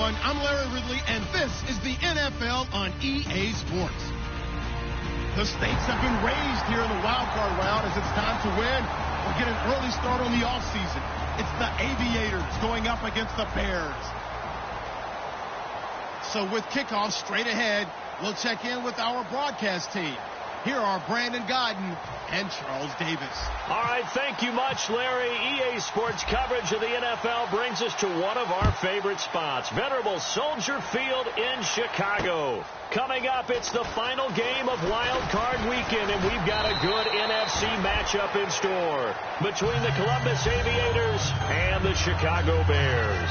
everyone. I'm Larry Ridley, and this is the NFL on EA Sports. The stakes have been raised here in the wild card round as it's time to win or get an early start on the offseason. It's the Aviators going up against the Bears. So with kickoff straight ahead, we'll check in with our broadcast team. Here are Brandon Godden and Charles Davis. All right, thank you much, Larry. EA Sports coverage of the NFL brings us to one of our favorite spots, venerable Soldier Field in Chicago. Coming up, it's the final game of Wild Card Weekend, and we've got a good NFC matchup in store between the Columbus Aviators and the Chicago Bears.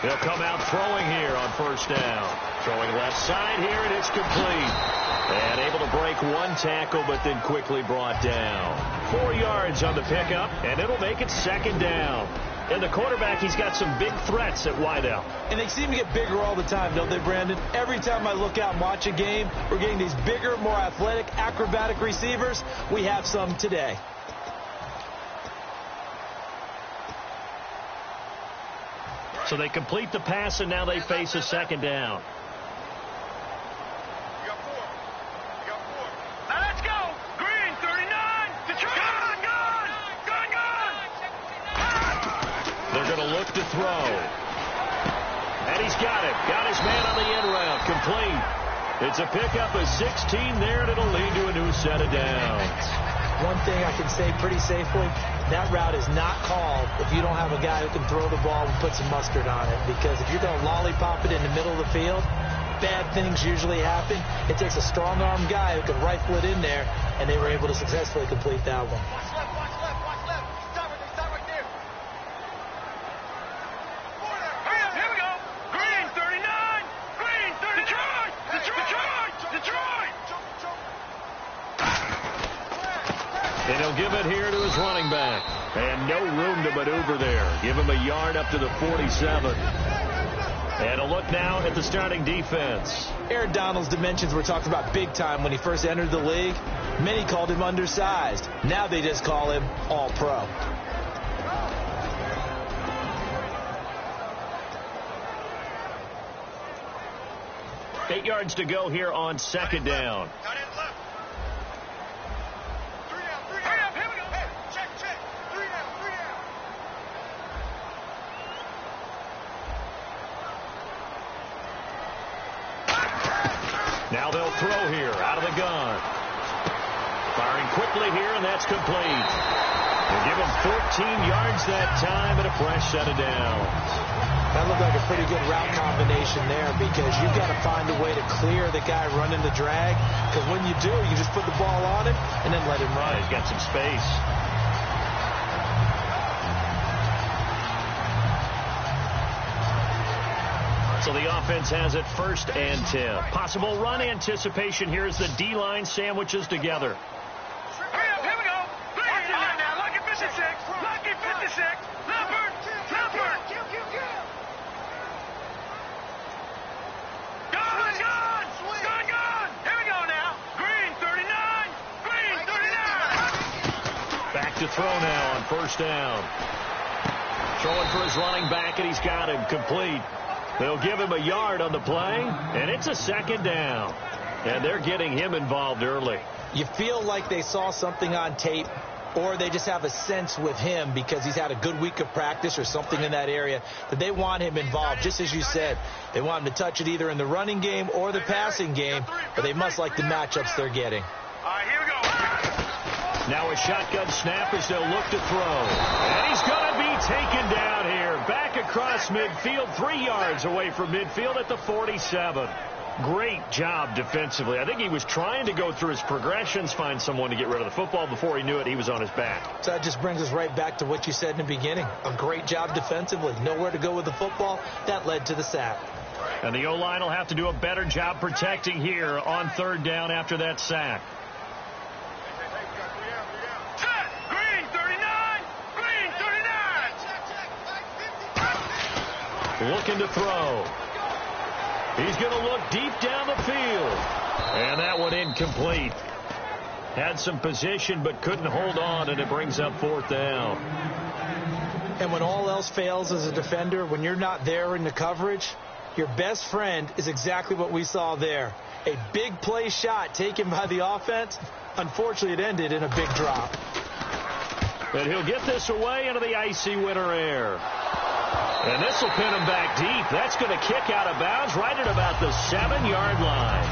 They'll come out throwing here on first down. Throwing left side here, and it's complete. And able to break one tackle, but then quickly brought down. 4 yards on the pickup, and it'll make it second down. And the quarterback, he's got some big threats at wideout. And they seem to get bigger all the time, don't they, Brandon? Every time I look out and watch a game, we're getting these bigger, more athletic, acrobatic receivers. We have some today. So they complete the pass, and now they face a second down. You got four. Now let's go. Green, 39. Detroit. Gone. They're going to look to throw. And he's got it. Got his man on the end route. Complete. It's a pickup of 16 there, and it'll lead to a new set of downs. One thing I can say pretty safely, that route is not called if you don't have a guy who can throw the ball and put some mustard on it. Because if you're going to lollipop it in the middle of the field, bad things usually happen. It takes a strong-armed guy who can rifle it in there, and they were able to successfully complete that one. Watch left. Stop right there. Here we go. Green, 39. Green, 39. Detroit. And he'll give it here to his running back. And no room to maneuver there. Give him a yard up to the 47. And a look now at the starting defense. Aaron Donald's dimensions were talked about big time when he first entered the league. Many called him undersized. Now they just call him all-pro. Eight yards to go here on second down. Got it left. 3 down. Here we go. Hey, check. 3 down. Now they'll throw here out of the gun. Firing quickly here, and that's complete. They'll give him 14 yards that time and a fresh set of downs. That looked like a pretty good route combination there because you've got to find a way to clear the guy running the drag. Because when you do, you just put the ball on him and then let him run. He's got some space. So the offense has it 1st and 10. Possible run anticipation here as the D-line sandwiches together. Here we go. Now, lucky 56. Leopard. Gone. Here we go now. Green, 39. Back to throw now on first down. Throwing for his running back, and he's got him complete. They'll give him a yard on the play, and it's a second down. And they're getting him involved early. You feel like they saw something on tape, or they just have a sense with him because he's had a good week of practice or something in that area that they want him involved. Just as you said, they want him to touch it either in the running game or the passing game, but they must like the matchups they're getting. All right, here we go. Now a shotgun snap as they'll look to throw. And he's going to be taken down here. Back across midfield, 3 yards away from midfield at the 47. Great job defensively. I think he was trying to go through his progressions, find someone to get rid of the football. Before he knew it, he was on his back. So that just brings us right back to what you said in the beginning. A great job defensively. Nowhere to go with the football. That led to the sack. And the O-line will have to do a better job protecting here on third down after that sack. Set. Green 39. Green 39. Looking to throw. He's going to look deep down the field. And that one incomplete. Had some position but couldn't hold on, and it brings up fourth down. And when all else fails as a defender, when you're not there in the coverage, your best friend is exactly what we saw there. A big play shot taken by the offense. Unfortunately, it ended in a big drop. And he'll get this away into the icy winter air. And this will pin him back deep. That's going to kick out of bounds right at about the 7-yard line.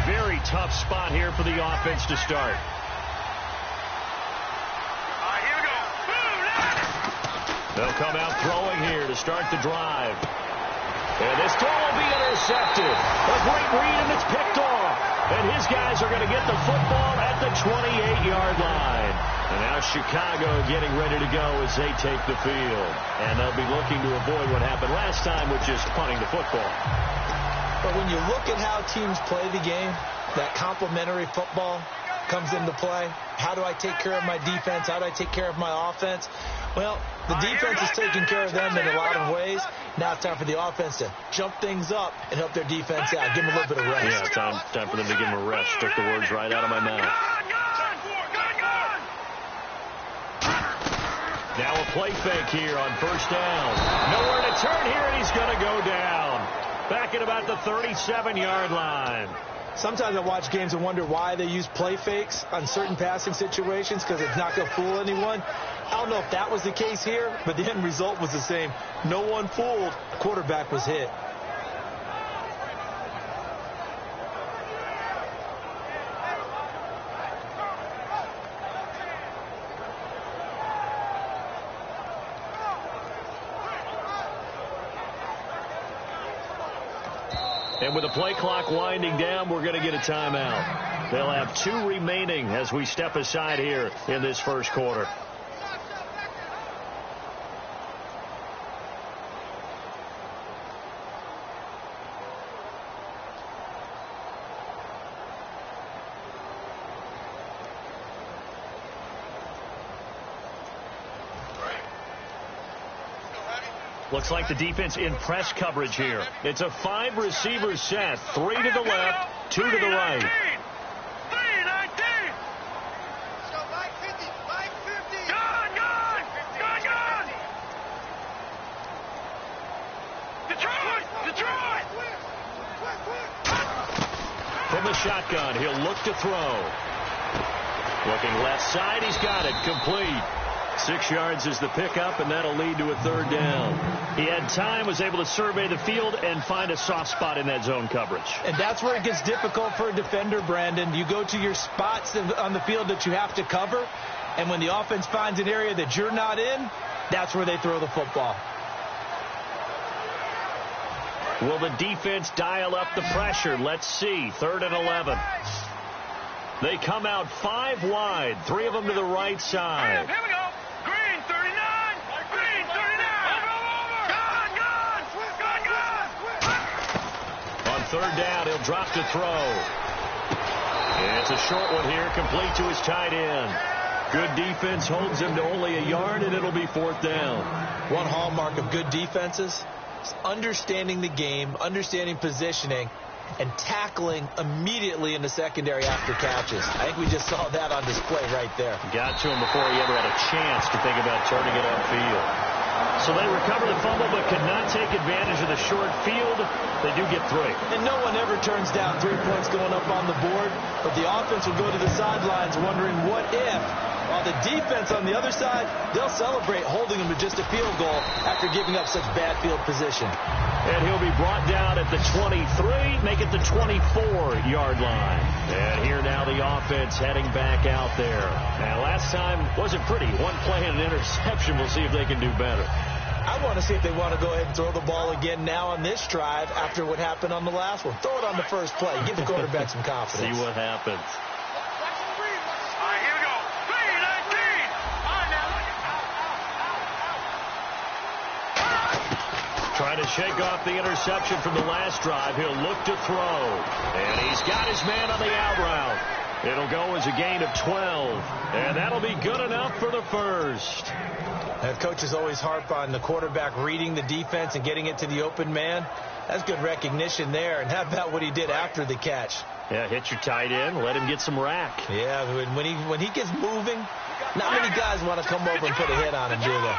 Very tough spot here for the offense to start. They'll come out throwing here to start the drive. And this throw will be intercepted. A great read, and it's picked off. And his guys are going to get the football at the 28-yard line. And now Chicago getting ready to go as they take the field. And they'll be looking to avoid what happened last time, which is punting the football. But when you look at how teams play the game, that complementary football comes into play. How do I take care of my defense? How do I take care of my offense? Well, the defense is taking care of them in a lot of ways. Now it's time for the offense to jump things up and help their defense out. Give them a little bit of rest. Yeah, time for them to give them a rest. Took the words right out of my mouth. Now a play fake here on first down. Nowhere to turn here, and he's going to go down. Back at about the 37-yard line. Sometimes I watch games and wonder why they use play fakes on certain passing situations, because it's not going to fool anyone. I don't know if that was the case here, but the end result was the same. No one fooled. The quarterback was hit. And with the play clock winding down, we're going to get a timeout. They'll have 2 remaining as we step aside here in this first quarter. Looks like the defense in press coverage here. It's a 5-receiver set. 3 to the left, 2 to the right. 3-19. Gun. Detroit. From the shotgun, he'll look to throw. Looking left side, he's got it. Complete. 6 yards is the pickup, and that'll lead to a third down. He had time, was able to survey the field and find a soft spot in that zone coverage. And that's where it gets difficult for a defender, Brandon. You go to your spots on the field that you have to cover, and when the offense finds an area that you're not in, that's where they throw the football. Will the defense dial up the pressure? Let's see. 3rd and 11. They come out 5 wide, 3 of them to the right side. Here we go. Green 39. Green 39. Gun. On 3rd down, he'll drop to throw. It's a short one here, complete to his tight end. Good defense holds him to only a yard, and it'll be 4th down. One hallmark of good defenses is understanding the game, understanding positioning, and tackling immediately in the secondary after catches. I think we just saw that on display right there. Got to him before he ever had a chance to think about turning it upfield. So they recover the fumble but could not take advantage of the short field. They do get 3. And no one ever turns down 3 points going up on the board, but the offense will go to the sidelines wondering what if While the defense on the other side, they'll celebrate holding him to just a field goal after giving up such bad field position. And he'll be brought down at the 23, make it the 24-yard line. And here now the offense heading back out there. Now, last time wasn't pretty. One play and an interception. We'll see if they can do better. I want to see if they want to go ahead and throw the ball again now on this drive after what happened on the last one. Throw it on the first play. Give the quarterback some confidence. See what happens. Trying to shake off the interception from the last drive. He'll look to throw. And he's got his man on the out route. It'll go as a gain of 12. And that'll be good enough for the first. And coaches always harp on the quarterback reading the defense and getting it to the open man. That's good recognition there. And how about what he did after the catch? Yeah, hit your tight end. Let him get some rack. Yeah, when he gets moving, not many guys want to come over and put a hit on him, do they?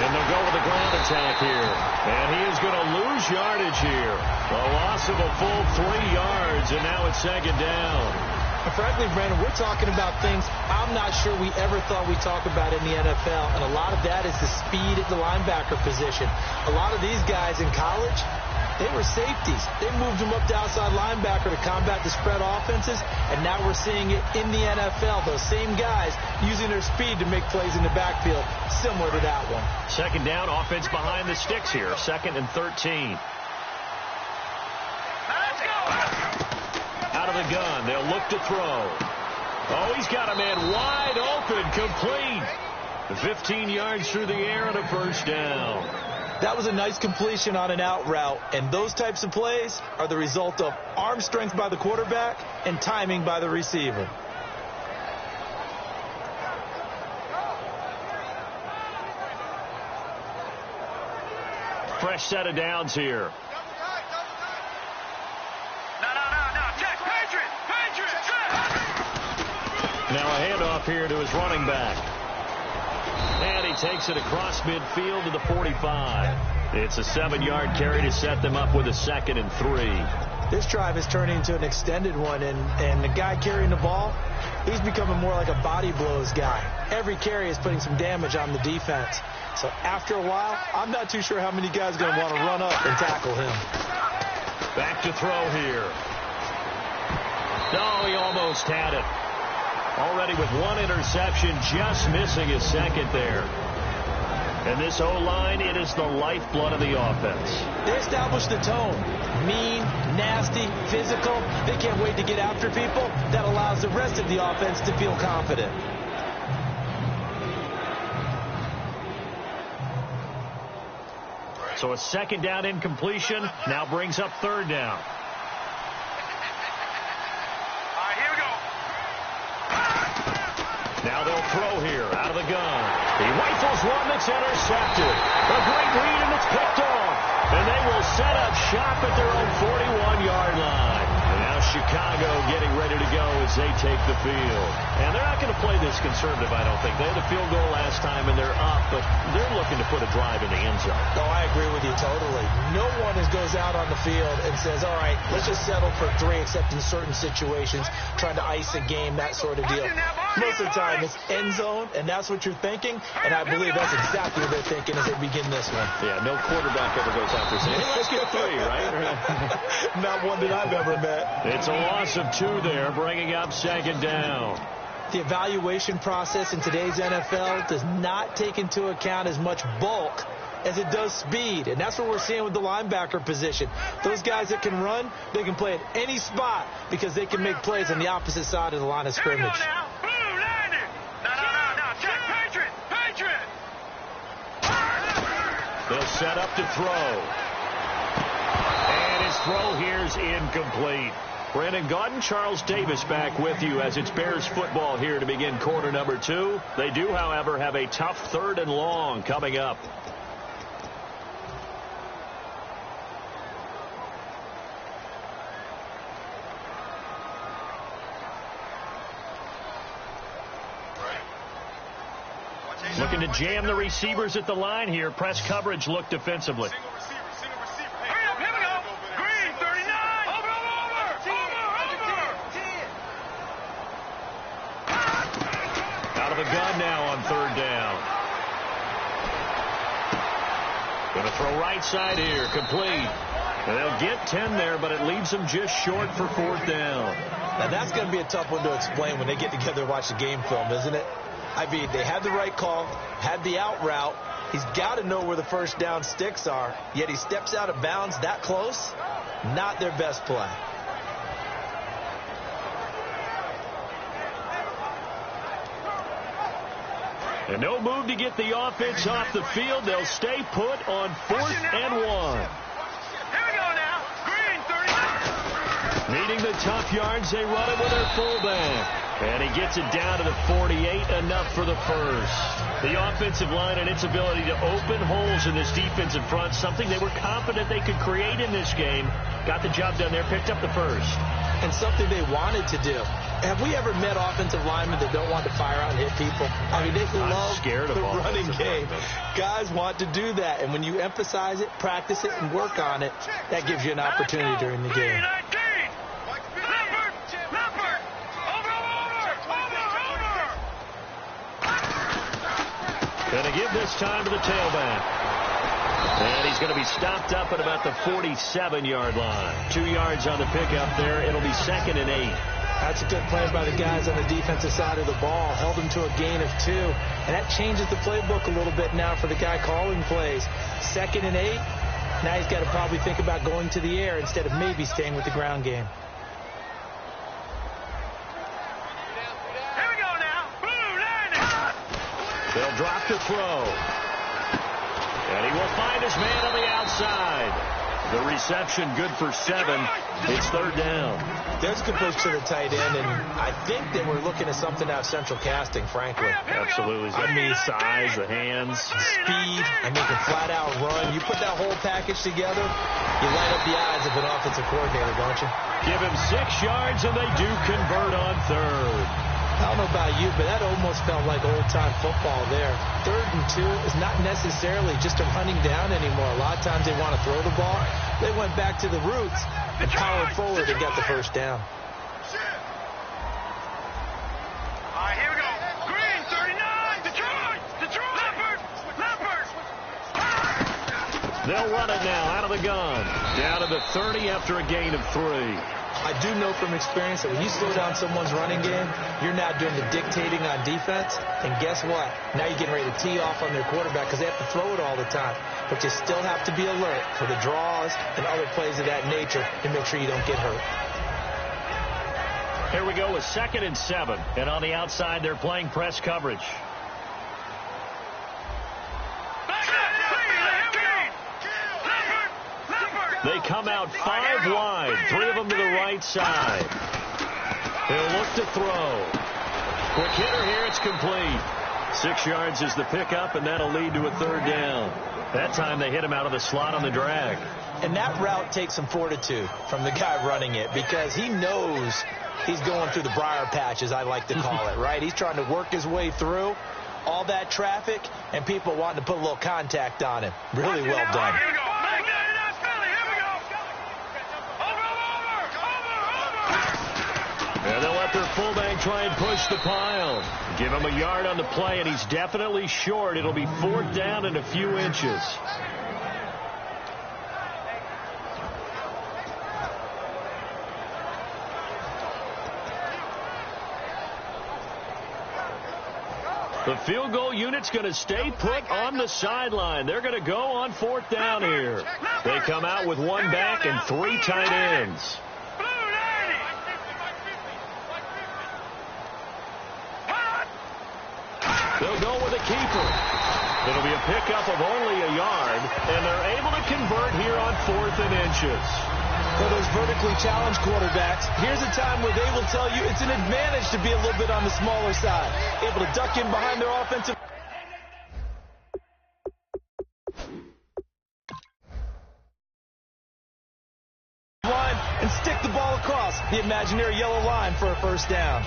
And they'll go with the ground attack here. And he is going to lose yardage here. A loss of a full 3 yards, and now it's second down. Frankly, Brandon, we're talking about things I'm not sure we ever thought we'd talk about in the NFL, and a lot of that is the speed at the linebacker position. A lot of these guys in college, they were safeties. They moved them up to outside linebacker to combat the spread offenses, and now we're seeing it in the NFL. Those same guys using their speed to make plays in the backfield, similar to that one. Second down, offense behind the sticks here. 2nd and 13. Let's go. Out of the gun, they'll look to throw. Oh, he's got a man wide open, complete. 15 yards through the air and a first down. That was a nice completion on an out route, and those types of plays are the result of arm strength by the quarterback and timing by the receiver. Fresh set of downs here. Now a handoff here to his running back. And he takes it across midfield to the 45. It's a 7-yard carry to set them up with a 2nd and 3. This drive is turning into an extended one, and the guy carrying the ball, he's becoming more like a body blows guy. Every carry is putting some damage on the defense. So after a while, I'm not too sure how many guys are going to want to run up and tackle him. Back to throw here. No, he almost had it. Already with 1 interception, just missing his 2nd there. And this O-line, it is the lifeblood of the offense. They established the tone. Mean, nasty, physical. They can't wait to get after people. That allows the rest of the offense to feel confident. So a 2nd down incompletion now brings up 3rd down. Now they'll throw here out of the gun. He rifles one that's intercepted. A great read, and it's picked off. And they will set up shop at their own 41-yard line. And now Chicago getting ready to go as they take the field. And they're not going to play this conservative, I don't think. They had a field goal last time, and they're up, but they're looking to put a drive in the end zone. Oh, I agree with you totally. No one goes out on the field and says, all right, let's just settle for 3, except in certain situations, trying to ice a game, that sort of deal. Most of the time, it's end zone, and that's what you're thinking, and I believe that's exactly what they're thinking as they begin this one. Yeah, no quarterback ever goes out there saying, hey, let's get 3, right? Not one that I've ever met. It's a loss of 2 there, bringing up 2nd down. The evaluation process in today's NFL does not take into account as much bulk as it does speed, and that's what we're seeing with the linebacker position. Those guys that can run, they can play at any spot because they can make plays on the opposite side of the line of scrimmage. They'll set up to throw. And his throw here's incomplete. Brandon Gaudin, Charles Davis back with you as it's Bears football here to begin quarter number 2. They do, however, have a tough 3rd and long coming up. Looking to jam the receivers at the line here. Press coverage look defensively. Single receiver. Hurry up, here we go. Green, 39. Over. the gun now on third down. Going to throw right side here, complete. And they'll get 10 there, but it leaves them just short for fourth down. Now, that's going to be a tough one to explain when they get together and watch the game film, isn't it? I mean, they had the right call, had the out route. He's got to know where the first down sticks are, yet he steps out of bounds that close. Not their best play. And no move to get the offense off the field. They'll stay put on 4th and 1. Here we go now. Green, 39. Needing the tough yards, they run it with their fullback. And he gets it down to the 48, enough for the first. The offensive line and its ability to open holes in this defensive front, something they were confident they could create in this game. Got the job done there, picked up the first. And something they wanted to do. Have we ever met offensive linemen that don't want to fire out and hit people? I mean, they love the running game. Guys want to do that. And when you emphasize it, practice it, and work on it, that gives you an opportunity during the game. Going to give this time to the tailback. And he's going to be stopped up at about the 47-yard line. 2 yards on the pickup there. It'll be 2nd and 8. That's a good play by the guys on the defensive side of the ball. Held them to a gain of 2. And that changes the playbook a little bit now for the guy calling plays. 2nd and 8. Now he's got to probably think about going to the air instead of maybe staying with the ground game. They'll drop the throw. And he will find his man on the outside. The reception good for 7. It's 3rd down. There's a good push to the tight end, and I think they were looking at something out of central casting, frankly. Absolutely. I mean, size, the hands. Speed. I mean, can flat out run. You put that whole package together, you light up the eyes of an offensive coordinator, don't you? Give him 6 yards, and they do convert on 3rd. I don't know about you, but that almost felt like old-time football there. 3rd and 2 is not necessarily just a running down anymore. A lot of times they want to throw the ball. They went back to the roots and powered forward and got the first down. All right, here we go. Green, 39. Detroit. Leopard. They'll run it now out of the gun. Down to the 30 after a gain of 3. I do know from experience that when you slow down someone's running game, you're now doing the dictating on defense. And guess what? Now you're getting ready to tee off on their quarterback because they have to throw it all the time. But you still have to be alert for the draws and other plays of that nature to make sure you don't get hurt. Here we go with 2nd and 7. And on the outside, they're playing press coverage. They come out 5 wide, 3 of them to the right side. They'll look to throw. Quick hitter here, it's complete. 6 yards is the pickup, and that'll lead to a 3rd down. That time they hit him out of the slot on the drag. And that route takes some fortitude from the guy running it because he knows he's going through the briar patch, as I like to call it, right? He's trying to work his way through all that traffic and people wanting to put a little contact on him. Really well done. And they'll let their fullback try and push the pile. Give him a yard on the play, and he's definitely short. It'll be 4th down and a few inches. The field goal unit's going to stay put on the sideline. They're going to go on 4th down here. They come out with 1 back and 3 tight ends. They'll go with a keeper. It'll be a pickup of only a yard, and they're able to convert here on 4th and inches. For those vertically challenged quarterbacks, here's a time where they will tell you it's an advantage to be a little bit on the smaller side, able to duck in behind their offensive line and stick the ball across the imaginary yellow line for a first down.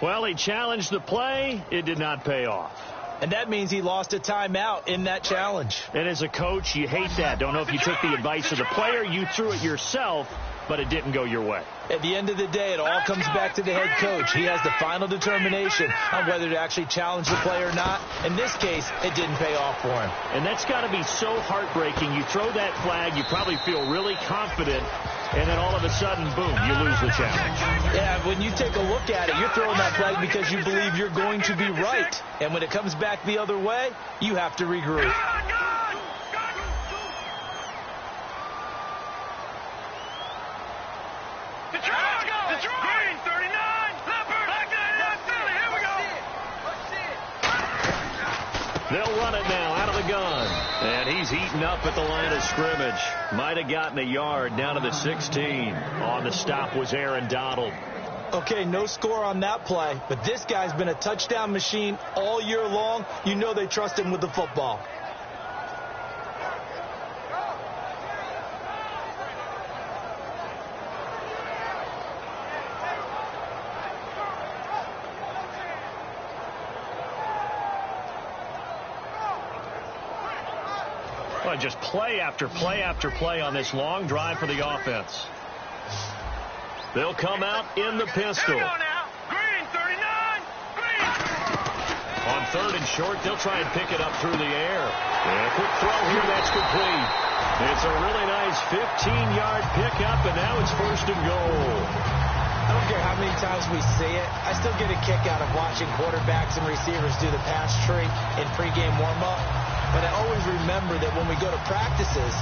Well, he challenged the play. It did not pay off. And that means he lost a timeout in that challenge. And as a coach, you hate that. Don't know if you took the advice of the player, you threw it yourself, but it didn't go your way. At the end of the day, it all comes back to the head coach. He has the final determination on whether to actually challenge the play or not. In this case, it didn't pay off for him. And that's got to be so heartbreaking. You throw that flag, you probably feel really confident, and then all of a sudden, boom, you lose the challenge. Yeah, when you take a look at it, you're throwing that flag because you believe you're going to be right. And when it comes back the other way, you have to regroup. They'll run it now out of the gun. And he's eaten up at the line of scrimmage. Might have gotten a yard down to the 16. On the stop was Aaron Donald. Okay, no score on that play, but this guy's been a touchdown machine all year long. You know they trust him with the football. Well, just play after play after play on this long drive for the offense. They'll come out in the pistol. Green, 39. Green. On third and short, they'll try and pick it up through the air. And a quick throw here, that's complete. It's a really nice 15-yard pickup, and now it's first and goal. I don't care how many times we see it. I still get a kick out of watching quarterbacks and receivers do the pass tree in pregame warm-up. But I always remember that when we go to practices,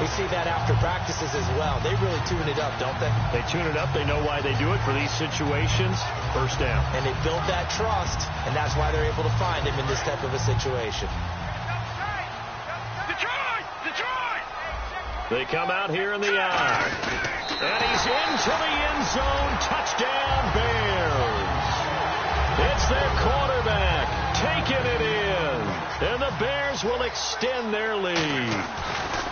we see that after practices as well. They really tune it up, don't they? They tune it up. They know why they do it for these situations. First down. And they build that trust, and that's why they're able to find him in this type of a situation. Detroit! They come out here in the eye. And he's into the end zone. Touchdown, Bears. It's their quarterback taking it in. And the Bears will extend their lead.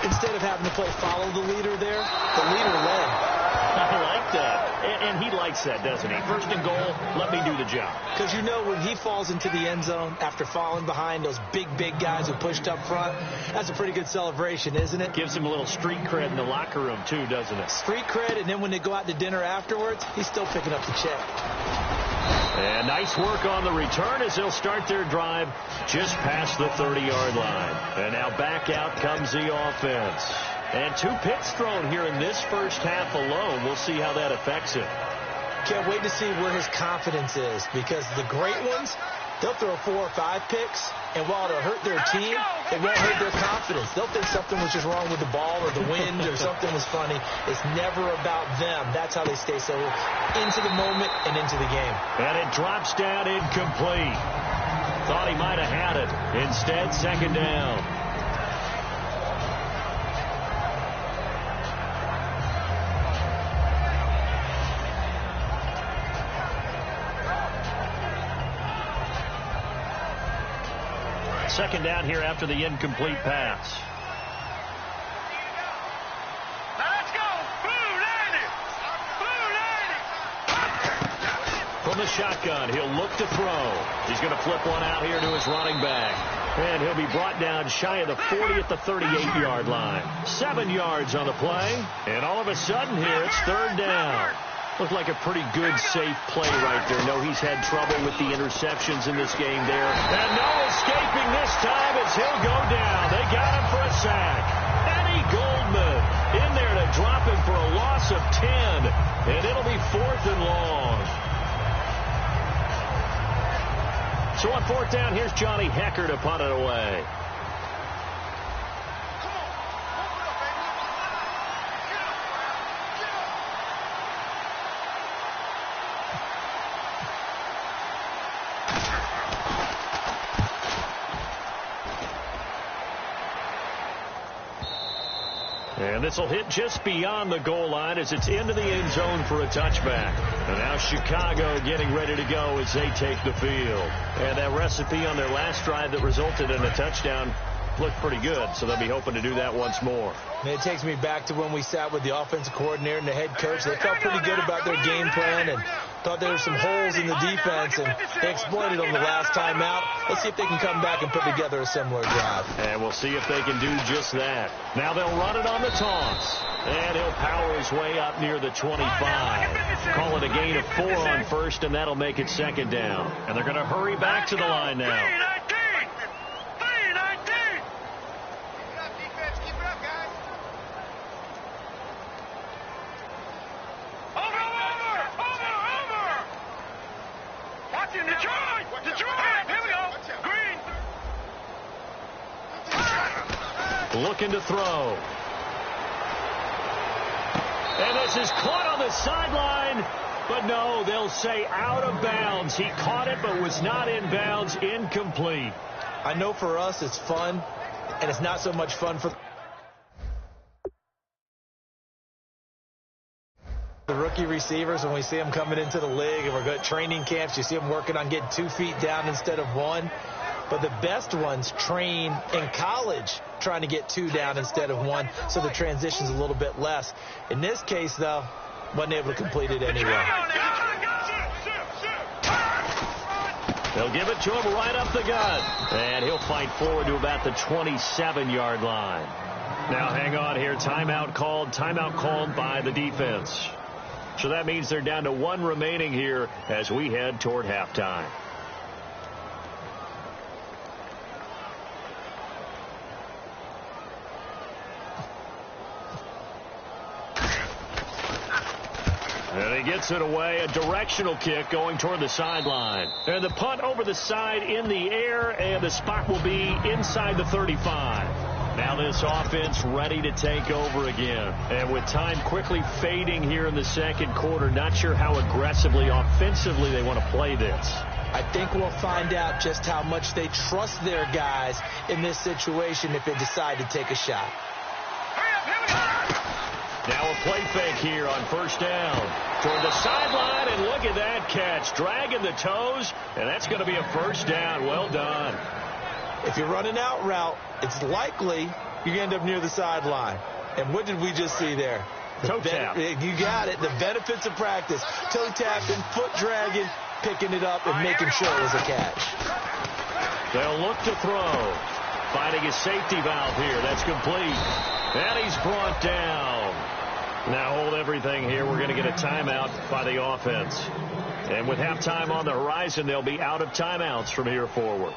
Instead of having to play follow the leader there, the leader led. I like that. And he likes that, doesn't he? First and goal, let me do the job. Because you know when he falls into the end zone after falling behind those big guys who pushed up front, that's a pretty good celebration, isn't it? Gives him a little street cred in the locker room, too, doesn't it? Street cred, and then when they go out to dinner afterwards, he's still picking up the check. And nice work on the return as they'll start their drive just past the 30-yard line. And now back out comes the offense. And 2 picks thrown here in this first half alone. We'll see how that affects him. Can't wait to see where his confidence is, because the great ones, they'll throw 4 or 5 picks, and while it'll hurt their team, it won't hurt their confidence. They'll think something was just wrong with the ball or the wind or something was funny. It's never about them. That's how they stay so into the moment and into the game. And it drops down incomplete. Thought he might have had it. Instead, second down. Second down here after the incomplete pass. Let's go. From the shotgun, he'll look to throw. He's going to flip one out here to his running back. And he'll be brought down shy of the 40 at the 38-yard line. 7 yards on the play. And all of a sudden here, it's third down. Looked like a pretty good, safe play right there. No, he's had trouble with the interceptions in this game there. And no escaping this time as he'll go down. They got him for a sack. Eddie Goldman in there to drop him for a loss of 10. And it'll be 4th and long. So on 4th down, here's Johnny Hecker to punt it away. And this will hit just beyond the goal line as it's into the end zone for a touchback. And now Chicago getting ready to go as they take the field. And that recipe on their last drive that resulted in a touchdown looked pretty good, so they'll be hoping to do that once more. And it takes me back to when we sat with the offensive coordinator and the head coach. They felt pretty good about their game plan, and Thought there were some holes in the defense, and they exploited them the last time out. Let's see if they can come back and put together a similar drive. And we'll see if they can do just that. Now they'll run it on the toss. And he'll power his way up near the 25. Call it a gain of 4 on first, and that'll make it second down. And they're going to hurry back to the line now. 3-19. Keep it up, defense. Keep it up, guys. Over. Watching Detroit. Here we go. Green. Looking to throw. And this is caught on the sideline. But no, they'll say out of bounds. He caught it but was not in bounds. Incomplete. I know for us it's fun, and it's not so much fun for the rookie receivers when we see them coming into the league and we're good training camps. You see them working on getting 2 feet down instead of 1. But the best ones train in college trying to get 2 down instead of 1, so the transition's a little bit less. In this case, though, wasn't able to complete it anyway. They'll give it to him right up the gut. And he'll fight forward to about the 27-yard line. Now hang on here. Timeout called by the defense. So that means they're down to 1 remaining here as we head toward halftime. And he gets it away, a directional kick going toward the sideline. And the punt over the side in the air, and the spot will be inside the 35. Now this offense ready to take over again. And with time quickly fading here in the second quarter, not sure how aggressively, offensively they want to play this. I think we'll find out just how much they trust their guys in this situation if they decide to take a shot. Now a play fake here on first down. Toward the sideline, and look at that catch. Dragging the toes, and that's going to be a first down. Well done. If you're running out route, it's likely you're going to end up near the sideline. And what did we just see there? Toe tap. You got it. The benefits of practice. Toe tapping, foot dragging, picking it up, and making sure it was a catch. They'll look to throw. Finding a safety valve here. That's complete. And he's brought down. Now hold everything here. We're going to get a timeout by the offense. And with halftime on the horizon, they'll be out of timeouts from here forward.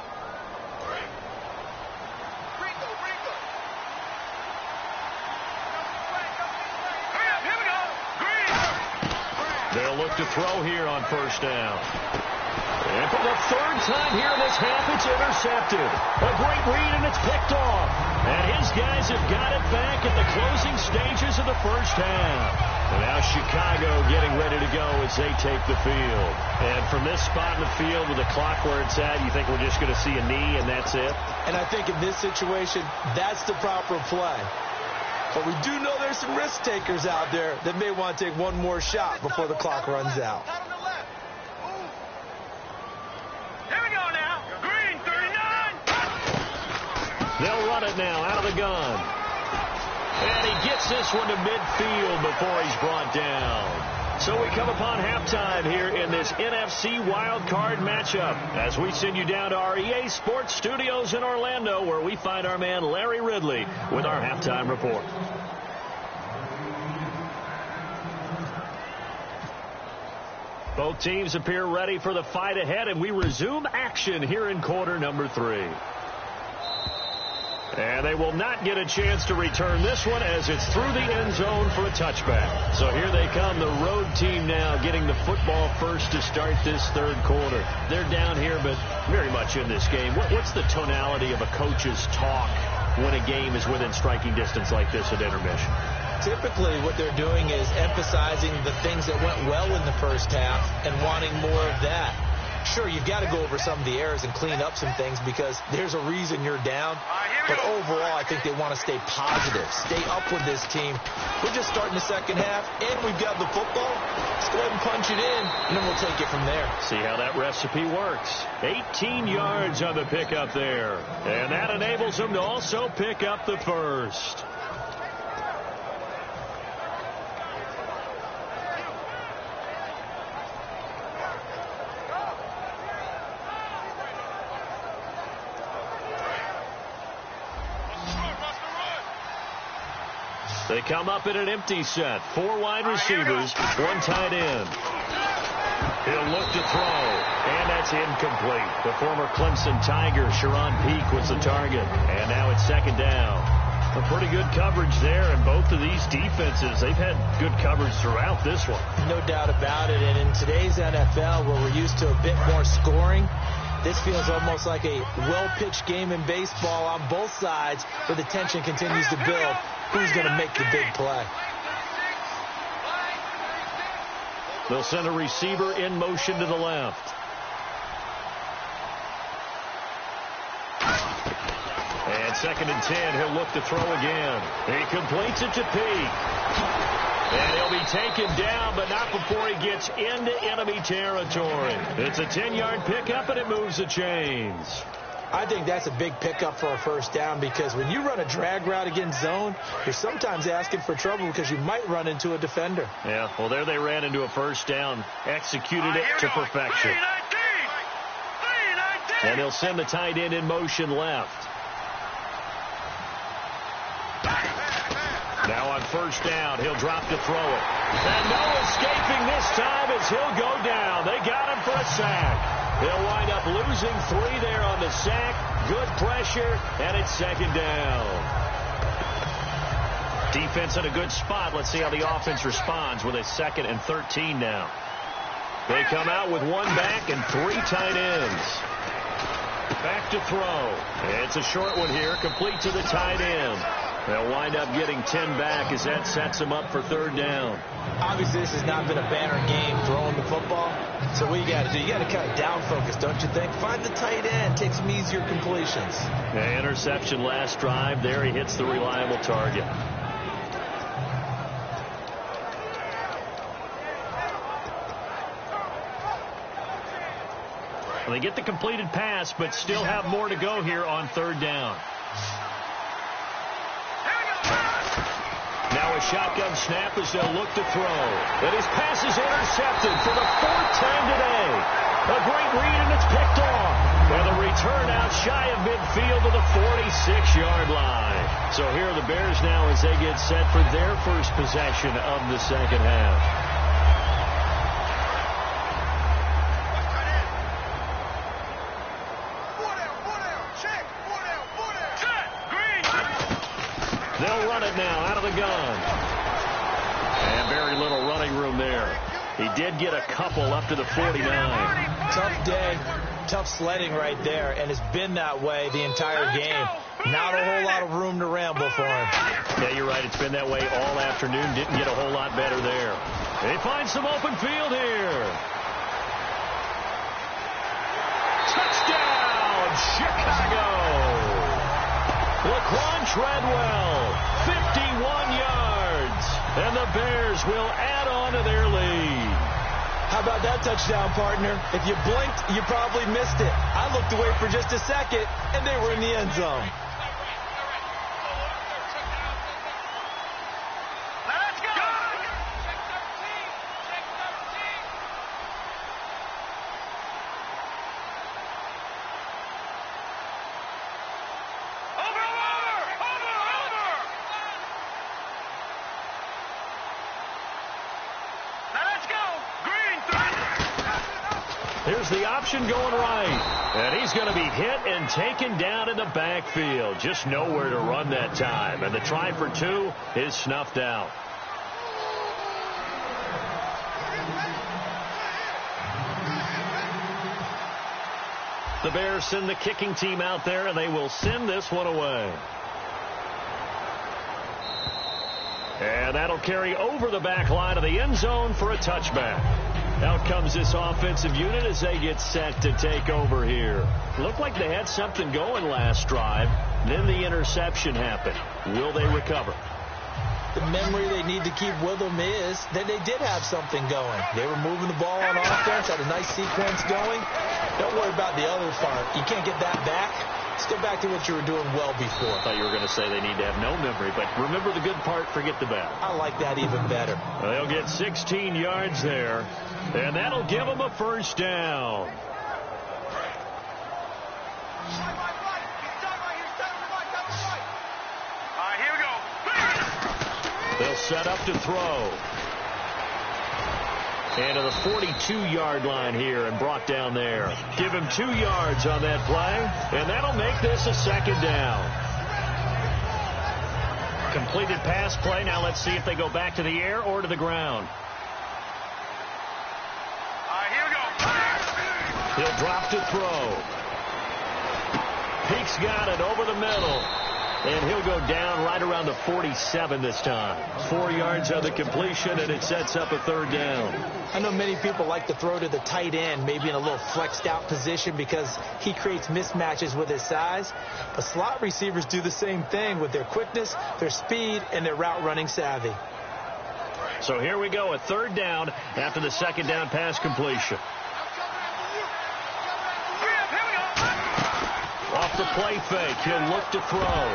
They'll look to throw here on first down. And for the 3rd time here in this half, it's intercepted. A great read, and it's picked off. And his guys have got it back at the closing stages of the first half. And now Chicago getting ready to go as they take the field. And from this spot in the field with the clock where it's at, you think we're just going to see a knee and that's it? And I think in this situation, that's the proper play. But we do know there's some risk takers out there that may want to take one more shot before the clock runs out. They'll run it now out of the gun. And he gets this one to midfield before he's brought down. So we come upon halftime here in this NFC wildcard matchup as we send you down to our EA Sports Studios in Orlando, where we find our man Larry Ridley with our halftime report. Both teams appear ready for the fight ahead, and we resume action here in quarter number 3. And they will not get a chance to return this one as it's through the end zone for a touchback. So here they come, the road team now getting the football first to start this 3rd quarter. They're down here, but very much in this game. What's the tonality of a coach's talk when a game is within striking distance like this at intermission? Typically what they're doing is emphasizing the things that went well in the first half and wanting more of that. Sure, you've got to go over some of the errors and clean up some things because there's a reason you're down. But overall, I think they want to stay positive, stay up with this team. We're just starting the second half, and we've got the football. Let's go ahead and punch it in, and then we'll take it from there. See how that recipe works. 18 yards on the pickup there. And that enables them to also pick up the first. They come up in an empty set. 4 wide receivers, 1 tight end. He'll look to throw, and that's incomplete. The former Clemson Tiger, Sharon Peak, was the target. And now it's 2nd down. A pretty good coverage there, and both of these defenses, they've had good coverage throughout this one. No doubt about it, and in today's NFL, where we're used to a bit more scoring, this feels almost like a well-pitched game in baseball on both sides, where the tension continues to build. Who's going to make the big play? They'll send a receiver in motion to the left. And 2nd and 10, he'll look to throw again. He completes it to Peak. And he'll be taken down, but not before he gets into enemy territory. It's a 10-yard pickup, and it moves the chains. I think that's a big pickup for a 1st down, because when you run a drag route against zone, you're sometimes asking for trouble because you might run into a defender. Yeah, well, there they ran into a 1st down, executed it to perfection. And he'll send the tight end in motion left. Now on 1st down, he'll drop to throw it. And no escaping this time as he'll go down. They got him for a sack. They'll wind up losing 3 there on the sack. Good pressure, and it's 2nd down. Defense in a good spot. Let's see how the offense responds with a 2nd and 13 now. They come out with 1 back and 3 tight ends. Back to throw. It's a short one here, complete to the tight end. They'll wind up getting 10 back as that sets them up for 3rd down. Obviously, this has not been a banner game throwing the football. So what you got to do, you got to kind of down focus, don't you think? Find the tight end, take some easier completions. The interception last drive. There he hits the reliable target. Well, they get the completed pass, but still have more to go here on 3rd down. Now a shotgun snap as they'll look to throw. But his pass is intercepted for the 4th time today. A great read, and it's picked off. And the return out shy of midfield to the 46-yard line. So here are the Bears now as they get set for their first possession of the 2nd half. They'll run it now out of the gun. And very little running room there. He did get a couple up to the 49. Tough day, tough sledding right there, and it's been that way the entire game. Not a whole lot of room to ramble for him. Yeah, you're right. It's been that way all afternoon. Didn't get a whole lot better there. They find some open field here. Touchdown, Chicago. Laquan Treadwell, 51 yards, and the Bears will add on to their lead. How about that touchdown, partner? If you blinked, you probably missed it. I looked away for just a second, and they were in the end zone. Let's go! Here's the option going right. And he's going to be hit and taken down in the backfield. Just nowhere to run that time. And the try for 2 is snuffed out. The Bears send the kicking team out there, and they will send this one away. And that'll carry over the back line of the end zone for a touchback. Out comes this offensive unit as they get set to take over here. Looked like they had something going last drive. Then the interception happened. Will they recover? The memory they need to keep with them is that they did have something going. They were moving the ball on offense, had a nice sequence going. Don't worry about the other part. You can't get that back. Let's go back to what you were doing well before. I thought you were going to say they need to have no memory, but remember the good part, forget the bad. I like that even better. They'll get 16 yards there, and that'll give them a first down. Here we go. set up to throw. And to the 42-yard line here and brought down there. Give him 2 yards on that play, and that'll make this a second down. Completed pass play. Now let's see if they go back to the air or to the ground. Here we go. He'll drop to throw. Peake's got it over the middle. And he'll go down right around the 47 this time. 4 yards on the completion, and it sets up a third down. I know many people like to throw to the tight end, maybe in a little flexed out position because he creates mismatches with his size. But slot receivers do the same thing with their quickness, their speed, and their route running savvy. So here we go, a third down after the second down pass completion. Off the play fake, he'll look to throw.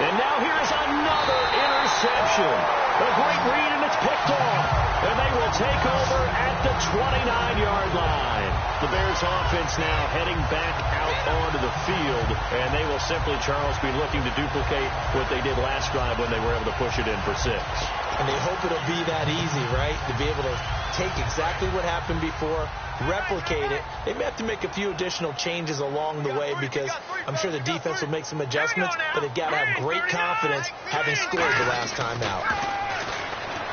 And now here's another interception. A great read, and it's picked off. And they will take over at the 29-yard line. The Bears offense now heading back out onto the field. And they will simply, Charles, be looking to duplicate what they did last drive when they were able to push it in for 6. And they hope it'll be that easy, right? To be able to take exactly what happened before, replicate it. They may have to make a few additional changes along the way because I'm sure the defense will make some adjustments, but they've got to have great confidence having scored the last time out.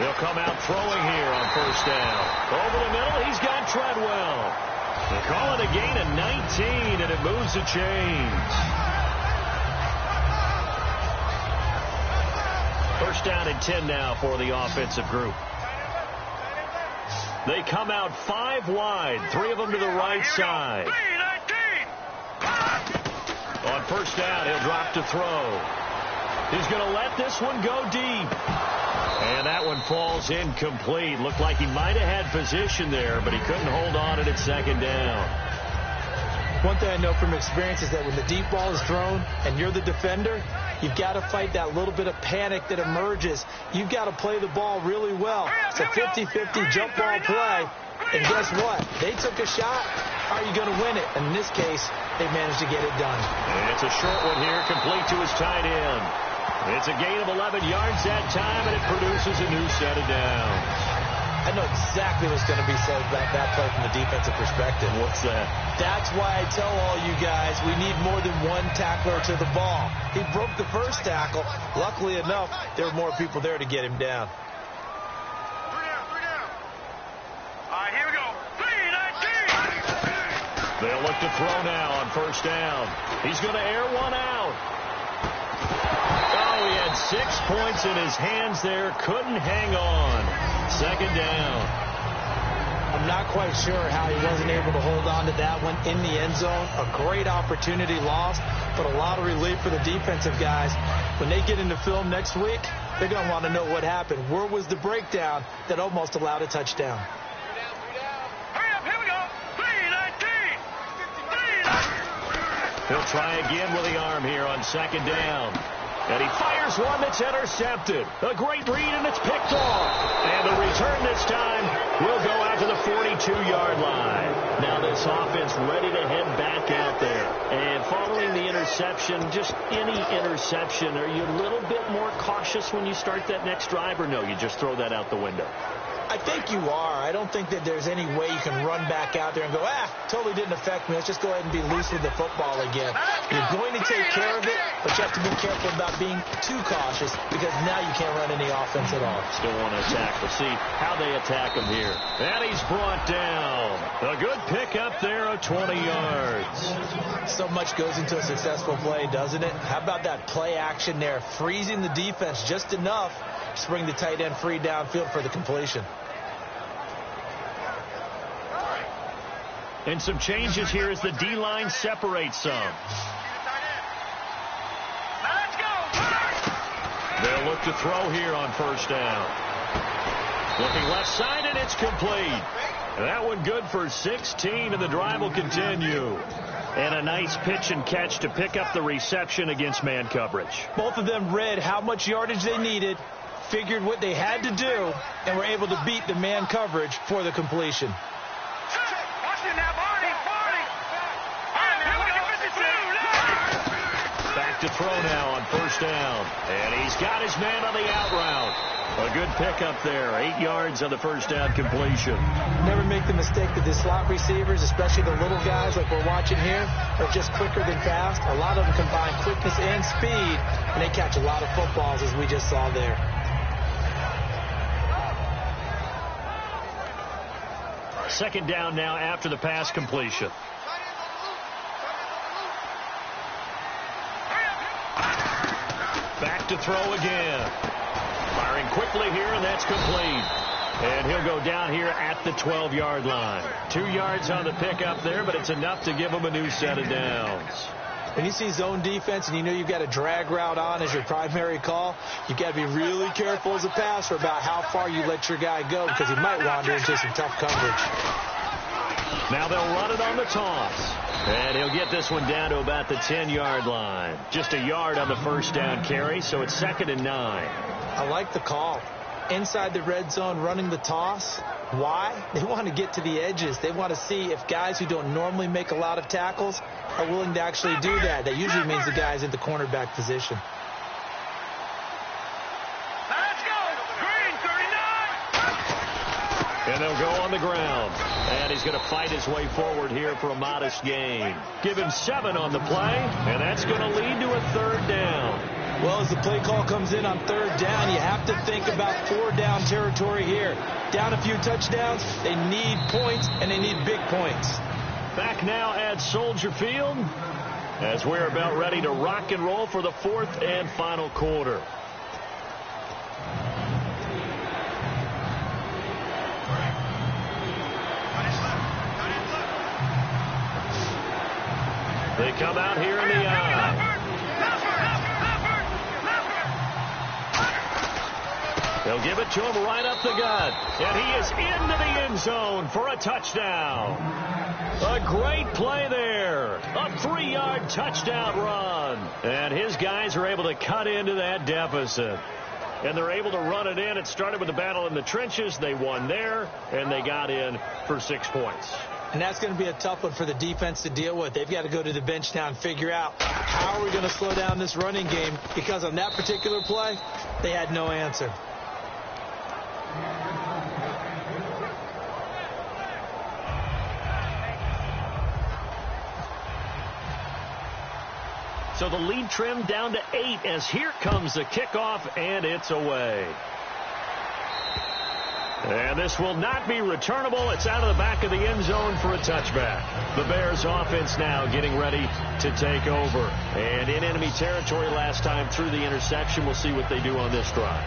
They'll come out throwing here on first down. Over the middle, he's got Treadwell. They call it a gain of 19, and it moves the chains. First down and 10 now for the offensive group. They come out 5 wide, 3 of them to the right side. On first down, he'll drop to throw. He's going to let this one go deep. And that one falls incomplete. Looked like he might have had position there, but he couldn't hold on at second down. One thing I know from experience is that when the deep ball is thrown and you're the defender, you've got to fight that little bit of panic that emerges. You've got to play the ball really well. It's a 50-50 jump ball play. And guess what? They took a shot. How are you going to win it? And in this case, they managed to get it done. And it's a short one here, complete to his tight end. It's a gain of 11 yards that time, and it produces a new set of downs. I know exactly what's going to be said about that play from the defensive perspective. What's that? That's why I tell all you guys we need more than one tackler to the ball. He broke the first tackle. Luckily enough, there were more people there to get him down. Here we go. 3-19. They'll look to throw now on first down. He's going to air one out. Oh, he had 6 points in his hands there. Couldn't hang on. Second down. I'm not quite sure how he wasn't able to hold on to that one in the end zone. A great opportunity lost, but a lot of relief for the defensive guys. When they get into film next week, they're going to want to know what happened. Where was the breakdown that almost allowed a touchdown? Hurry up, here we go. 3-19. He'll try again with the arm here on second down. And he fires one that's intercepted. A great read, and it's picked off. And the return this time will go out to the 42-yard line. Now this offense ready to head back out there. And following the interception, just any interception, are you a little bit more cautious when you start that next drive, or no, you just throw that out the window? I think you are. I don't think that there's any way you can run back out there and go, totally didn't affect me. Let's just go ahead and be loose with the football again. You're going to take care of it, but you have to be careful about being too cautious because now you can't run any offense at all. Still want to attack. We'll see how they attack him here. And he's brought down. A good pickup there of 20 yards. So much goes into a successful play, doesn't it? How about that play action there, freezing the defense just enough to bring the tight end free downfield for the completion. And some changes here as the D-line separates some. Let's go. They'll look to throw here on first down. Looking left side, and it's complete. That one good for 16, and the drive will continue. And a nice pitch and catch to pick up the reception against man coverage. Both of them read how much yardage they needed, figured what they had to do, and were able to beat the man coverage for the completion. Back to throw now on first down. And he's got his man on the out route. A good pickup there. 8 yards on the first down completion. Never make the mistake that the slot receivers, especially the little guys like we're watching here, are just quicker than fast. A lot of them combine quickness and speed, and they catch a lot of footballs, as we just saw there. Second down now after the pass completion. Back to throw again. Firing quickly here, and that's complete. And he'll go down here at the 12-yard line. 2 yards on the pickup there, but it's enough to give him a new set of downs. When you see zone defense and you know you've got a drag route on as your primary call, you've got to be really careful as a passer about how far you let your guy go because he might wander into some tough coverage. Now they'll run it on the toss. And he'll get this one down to about the 10-yard line. Just a yard on the first down carry, so it's 2nd and 9. I like the call. Inside the red zone, running the toss. Why? They want to get to the edges. They want to see if guys who don't normally make a lot of tackles are willing to actually do that. That usually means the guy's in the cornerback position. Let's go. Green 39. And they'll go on the ground. And he's going to fight his way forward here for a modest gain. Give him 7 on the play, and that's going to lead to a 3rd down. Well, as the play call comes in on 3rd down, you have to think about 4-down territory here. Down a few touchdowns, they need points, and they need big points. Back now at Soldier Field as we're about ready to rock and roll for the 4th and final quarter. They come out here in the eye. They'll give it to him right up the gut. And he is into the end zone for a touchdown. A great play there. A 3-yard touchdown run. And his guys are able to cut into that deficit. And they're able to run it in. It started with the battle in the trenches. They won there, and they got in for 6 points. And that's going to be a tough one for the defense to deal with. They've got to go to the bench now and figure out how are we going to slow down this running game, because on that particular play, they had no answer. So the lead trimmed down to 8 as here comes the kickoff, and it's away. And this will not be returnable. It's out of the back of the end zone for a touchback. The Bears offense now getting ready to take over. And in enemy territory last time through the interception. We'll see what they do on this drive.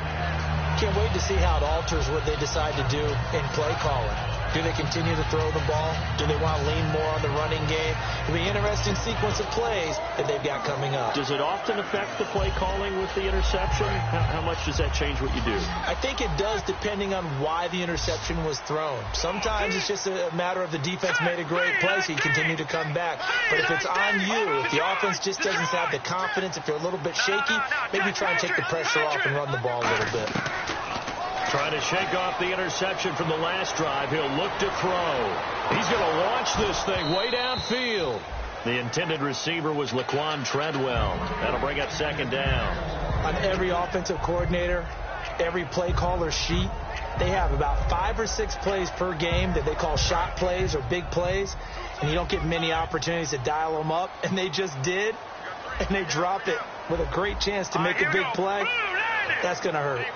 Can't wait to see how it alters what they decide to do in play calling. Do they continue to throw the ball? Do they want to lean more on the running game? It'll be an interesting sequence of plays that they've got coming up. Does it often affect the play calling with the interception? How much does that change what you do? I think it does, depending on why the interception was thrown. Sometimes it's just a matter of the defense made a great play, so you continue to come back. But if it's on you, if the offense just doesn't have the confidence, if you're a little bit shaky, maybe try and take the pressure off and run the ball a little bit. Trying to shake off the interception from the last drive. He'll look to throw. He's going to launch this thing way downfield. The intended receiver was Laquan Treadwell. That'll bring up 2nd down. On every offensive coordinator, every play caller sheet, they have about 5 or 6 plays per game that they call shot plays or big plays, and you don't get many opportunities to dial them up, and they just did, and they drop it with a great chance to make a big play. That's going to hurt.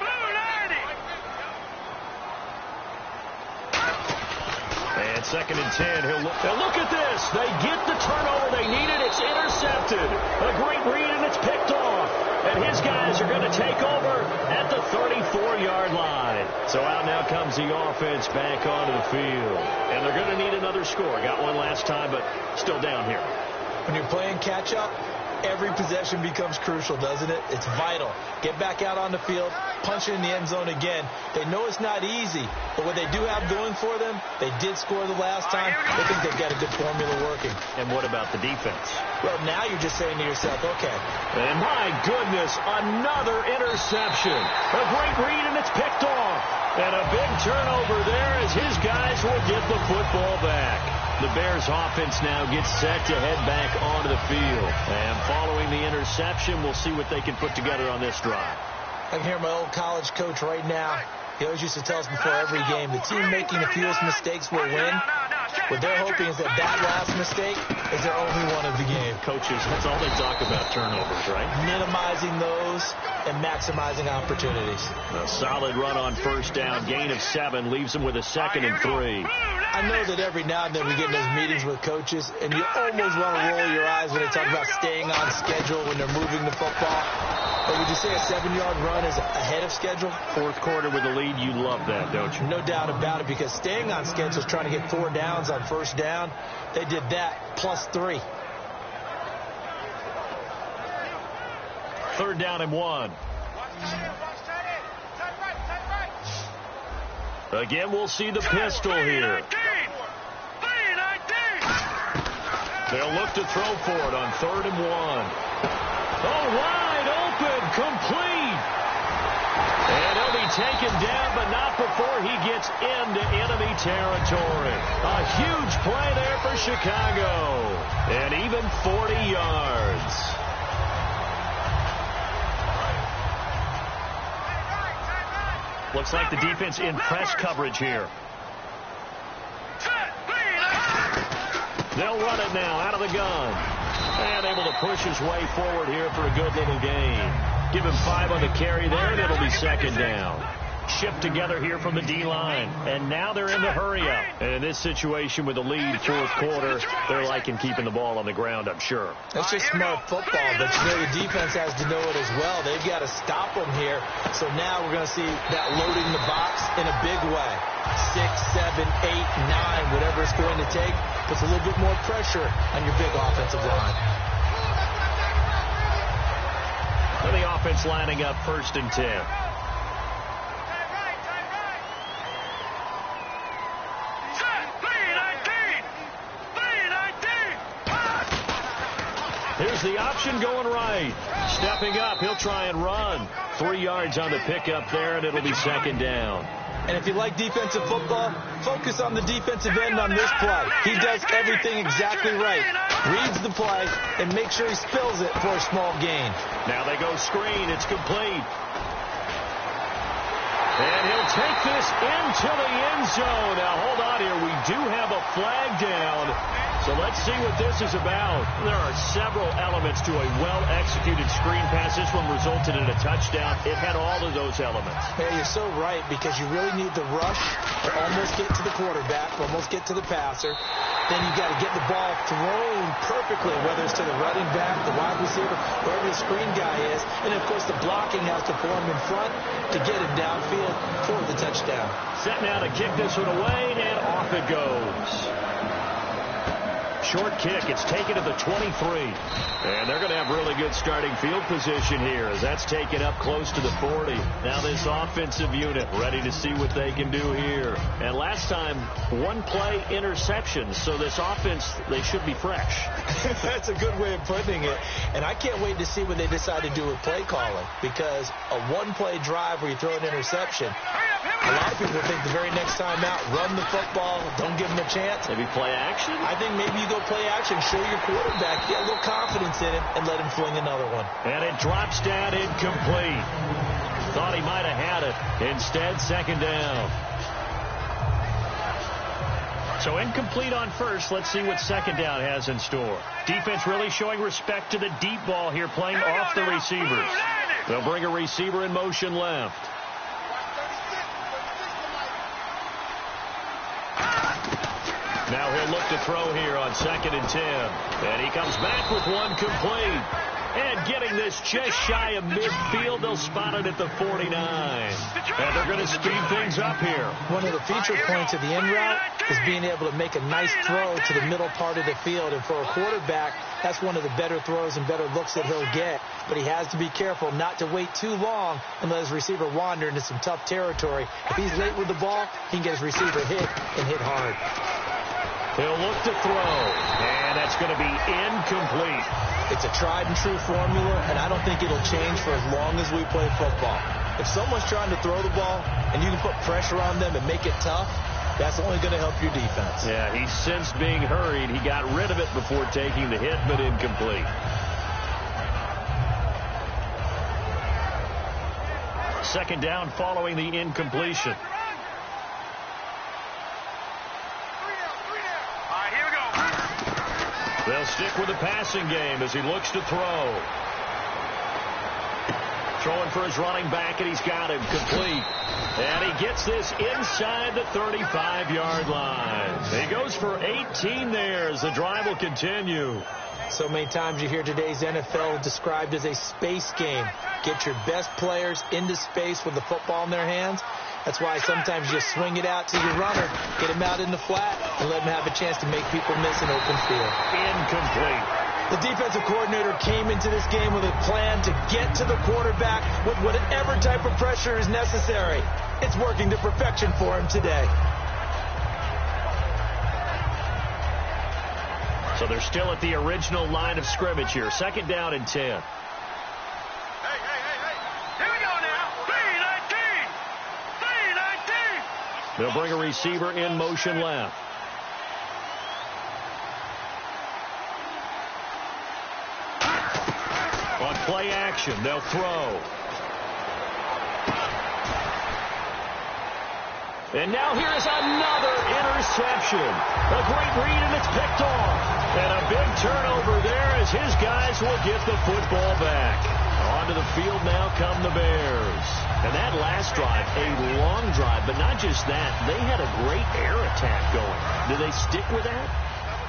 And 2nd and 10. He'll look. Now look at this. They get the turnover they needed. It's intercepted. A great read, and it's picked off. And his guys are going to take over at the 34-yard line. So out now comes the offense back onto the field. And they're going to need another score. Got one last time, but still down here. When you're playing catch-up, every possession becomes crucial, doesn't it? It's vital. Get back out on the field, punch it in the end zone again. They know it's not easy, but what they do have going for them, they did score the last time. They think they've got a good formula working. And what about the defense? Well, now you're just saying to yourself, okay. And my goodness, another interception. A great read, and it's picked off. And a big turnover there as his guys will get the football back. The Bears offense now gets set to head back onto the field. And following the interception, we'll see what they can put together on this drive. I can hear my old college coach right now. He always used to tell us before every game, the team making the fewest mistakes will win. What they're hoping is that last mistake is their only one of the game. Coaches, that's all they talk about, turnovers, right? Minimizing those and maximizing opportunities. A solid run on first down. Gain of 7 leaves them with a 2nd and 3. I know that every now and then we get in those meetings with coaches, and you almost want to roll your eyes when they talk about staying on schedule when they're moving the football. But would you say a 7-yard run is ahead of schedule? Fourth quarter with the lead, you love that, don't you? No doubt about it, because staying on schedule is trying to get 4 downs on first down. They did that plus 3. 3rd down and 1. Again, we'll see the pistol here. They'll look to throw for it on 3rd and 1. Oh, wide open, complete. And he'll be taken down, but not before he gets into enemy territory. A huge play there for Chicago. And even 40 yards. Looks like the defense in press coverage here. They'll run it now out of the gun. And able to push his way forward here for a good little gain. Give him 5 on the carry there, and it'll be 2nd down. Shipped together here from the D-line. And now they're in the hurry-up. And in this situation with the lead, 4th quarter, they're liking keeping the ball on the ground, I'm sure. That's just smart football, but you know the defense has to know it as well. They've got to stop them here. So now we're going to see that loading the box in a big way. 6, 7, 8, 9, whatever it's going to take, puts a little bit more pressure on your big offensive line. And the offense lining up 1st and 10. Here's the option going right. Stepping up, he'll try and run. 3 yards on the pickup there, and it'll be 2nd down. And if you like defensive football, focus on the defensive end on this play. He does everything exactly right. Reads the play and makes sure he spills it for a small gain. Now they go screen. It's complete. And he'll take this into the end zone. Now, hold on here. We do have a flag down. So let's see what this is about. There are several elements to a well-executed screen pass. This one resulted in a touchdown. It had all of those elements. Yeah, you're so right, because you really need the rush to almost get to the quarterback, almost get to the passer. Then you've got to get the ball thrown perfectly, whether it's to the running back, the wide receiver, wherever the screen guy is. And, of course, the blocking has to form in front to get him downfield for the touchdown. Set now to kick this one away, and off it goes. Short kick. It's taken to the 23. And they're going to have really good starting field position here as that's taken up close to the 40. Now this offensive unit ready to see what they can do here. And last time, 1-play interception. So this offense, they should be fresh. That's a good way of putting it. And I can't wait to see what they decide to do with play calling, because a 1-play drive where you throw an interception, a lot of people think the very next time out, run the football, don't give them a chance. Maybe play action? I think maybe you go play action, show your quarterback, get a little confidence in him, and let him fling another one. And it drops down incomplete. Thought he might have had it. Instead, 2nd down. So incomplete on first. Let's see what 2nd down has in store. Defense really showing respect to the deep ball here, playing off the receivers. They'll bring a receiver in motion left. Now he'll look to throw here on 2nd and 10. And he comes back with one complete. And getting this just shy of midfield, they'll spot it at the 49. And they're going to speed things up here. One of the feature points of the in route is being able to make a nice throw to the middle part of the field. And for a quarterback, that's one of the better throws and better looks that he'll get. But he has to be careful not to wait too long and let his receiver wander into some tough territory. If he's late with the ball, he can get his receiver hit and hit hard. He'll look to throw, and that's going to be incomplete. It's a tried-and-true formula, and I don't think it'll change for as long as we play football. If someone's trying to throw the ball and you can put pressure on them and make it tough, That's only going to help your defense. Yeah, he sensed being hurried. He got rid of it before taking the hit, but incomplete. Second down following the incompletion. They'll stick with the passing game as he looks to throw. Throwing for his running back, and he's got him complete. And he gets this inside the 35-yard line. He goes for 18 there as the drive will continue. So many times you hear today's NFL described as a space game. Get your best players into space with the football in their hands. That's why sometimes you swing it out to your runner, get him out in the flat, and let him have a chance to make people miss an open field. Incomplete. The defensive coordinator came into this game with a plan to get to the quarterback with whatever type of pressure is necessary. It's working to perfection for him today. So they're still at the original line of scrimmage here. Second down and 10. Hey. Here we go now. 3-19. They'll bring a receiver in motion left. On play action, they'll throw. And now here is another interception. A great read, and it's picked off. And a big turnover there as his guys will get the football back. Onto the field now come the Bears. And that last drive, a long drive, but not just that. They had a great air attack going. Do they stick with that?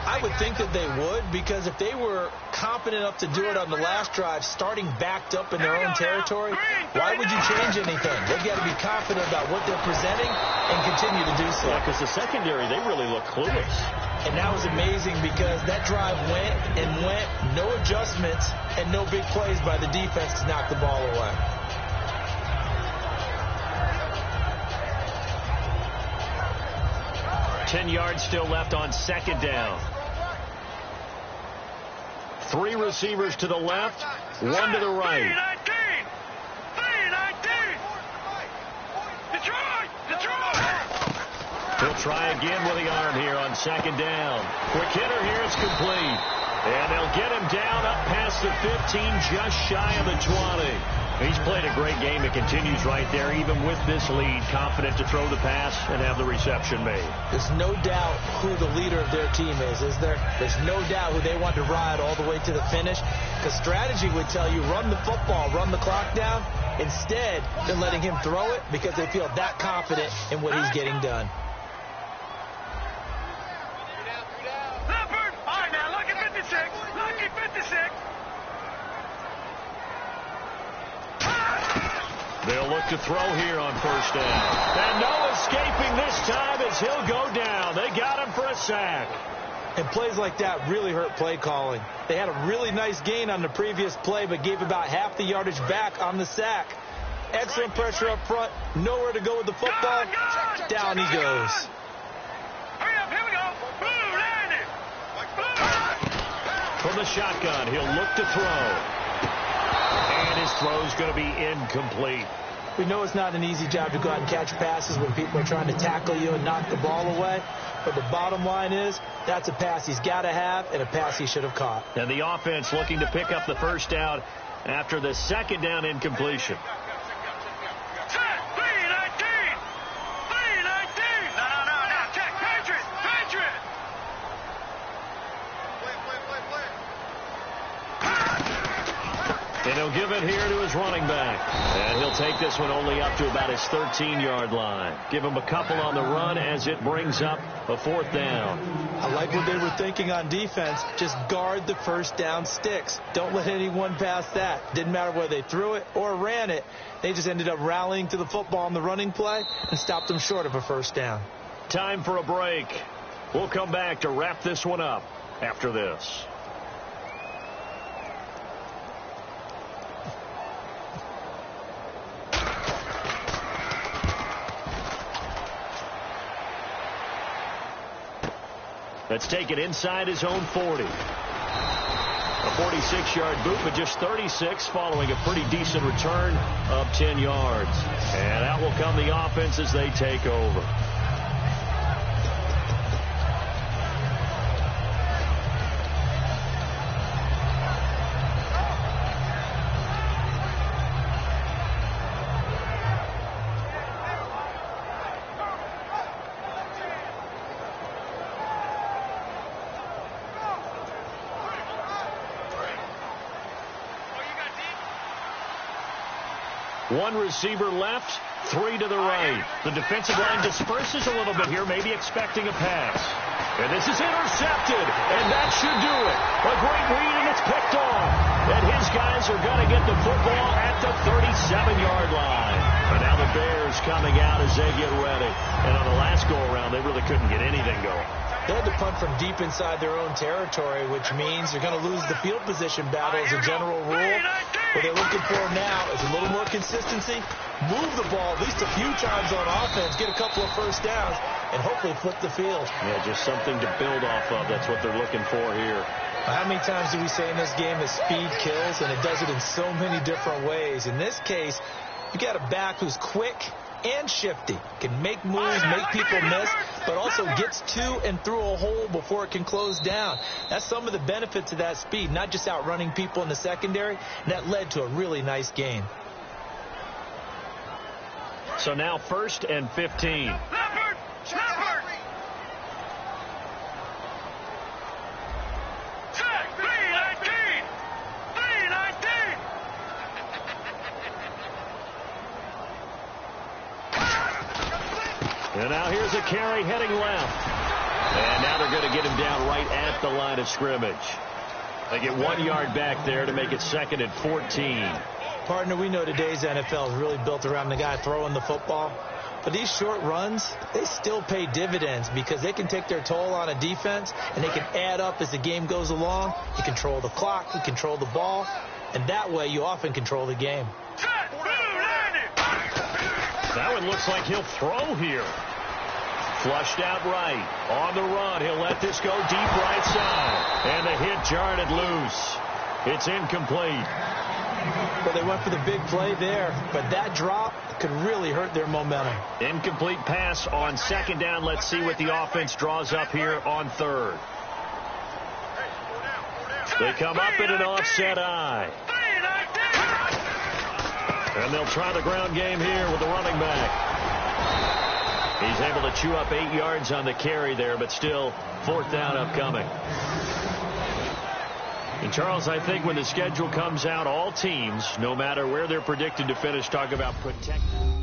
I would think that they would, because if they were confident enough to do it on the last drive, starting backed up in their own territory, why would you change anything? They've got to be confident about what they're presenting and continue to do so. Yeah, because the secondary, they really look clueless. And that was amazing because that drive went, no adjustments, and no big plays by the defense to knock the ball away. $10 yards still left on second down. 3 receivers to the left, 1 to the right. 3-19. Detroit. He'll try again with the arm here on second down. Quick hitter here, it's complete. And they'll get him down up past the 15, just shy of the 20. He's played a great game. It continues right there, even with this lead. Confident to throw the pass and have the reception made. There's no doubt who the leader of their team is there? There's no doubt who they want to ride all the way to the finish. Because strategy would tell you, run the football, run the clock down. Instead, they're letting him throw it because they feel that confident in what he's getting done. Leopard. All right, now, lucky 56. Lucky 56. They'll look to throw here on first down. And no escaping this time as he'll go down. They got him for a sack. And plays like that really hurt play calling. They had a really nice gain on the previous play, but gave about half the yardage back on the sack. Excellent pressure up front. Nowhere to go with the football. Down he goes. Hurry up, here we go. Blue, landed. From the shotgun, he'll look to throw. And his throw's going to be incomplete. We know it's not an easy job to go out and catch passes when people are trying to tackle you and knock the ball away. But the bottom line is, that's a pass he's got to have and a pass he should have caught. And the offense looking to pick up the first down after the second down incompletion. And he'll give it here to his running back. And he'll take this one only up to about his 13-yard line. Give him a couple on the run as it brings up a fourth down. I like what they were thinking on defense. Just guard the first down sticks. Don't let anyone pass that. Didn't matter whether they threw it or ran it. They just ended up rallying to the football on the running play and stopped them short of a first down. Time for a break. We'll come back to wrap this one up after this. Let's take it inside his own 40. A 46-yard boot, but just 36 following a pretty decent return of 10 yards. And out will come the offense as they take over. One receiver left, 3 to the right. The defensive line disperses a little bit here, maybe expecting a pass. And this is intercepted, and that should do it. A great read, and it's picked off. And his guys are going to get the football at the 37-yard line. But now the Bears coming out as they get ready. And on the last go-around, they really couldn't get anything going. They had to punt from deep inside their own territory, which means they're going to lose the field position battle as a general rule. What they're looking for now is a little more consistency, move the ball at least a few times on offense, get a couple of first downs, and hopefully flip the field. Yeah, just something to build off of. That's what they're looking for here. How many times do we say in this game that speed kills, and it does it in so many different ways? In this case, you got a back who's quick and shifty, can make moves, make people miss, but also gets to and through a hole before it can close down. That's some of the benefits of that speed, not just outrunning people in the secondary. And that led to a really nice gain. So now 1st and 15. Leopard! Leopard! Set! 319! 319! And now here's a carry heading left. And now they're going to get him down right at the line of scrimmage. They get 1 yard back there to make it 2nd and 14. Partner, we know today's NFL is really built around the guy throwing the football. But these short runs, they still pay dividends because they can take their toll on a defense, and they can add up as the game goes along. You control the clock, you control the ball, and that way you often control the game. Set! 290! That one looks like he'll throw here. Flushed out right. On the run, he'll let this go deep right side. And the hit jarred it loose. It's incomplete. Well, they went for the big play there, but that drop could really hurt their momentum. Incomplete pass on 2nd down. Let's see what the offense draws up here on 3rd. They come up in an offset eye. And they'll try the ground game here with the running back. He's able to chew up 8 yards on the carry there, but still 4th down upcoming. And, Charles, I think when the schedule comes out, all teams, no matter where they're predicted to finish, talk about protecting.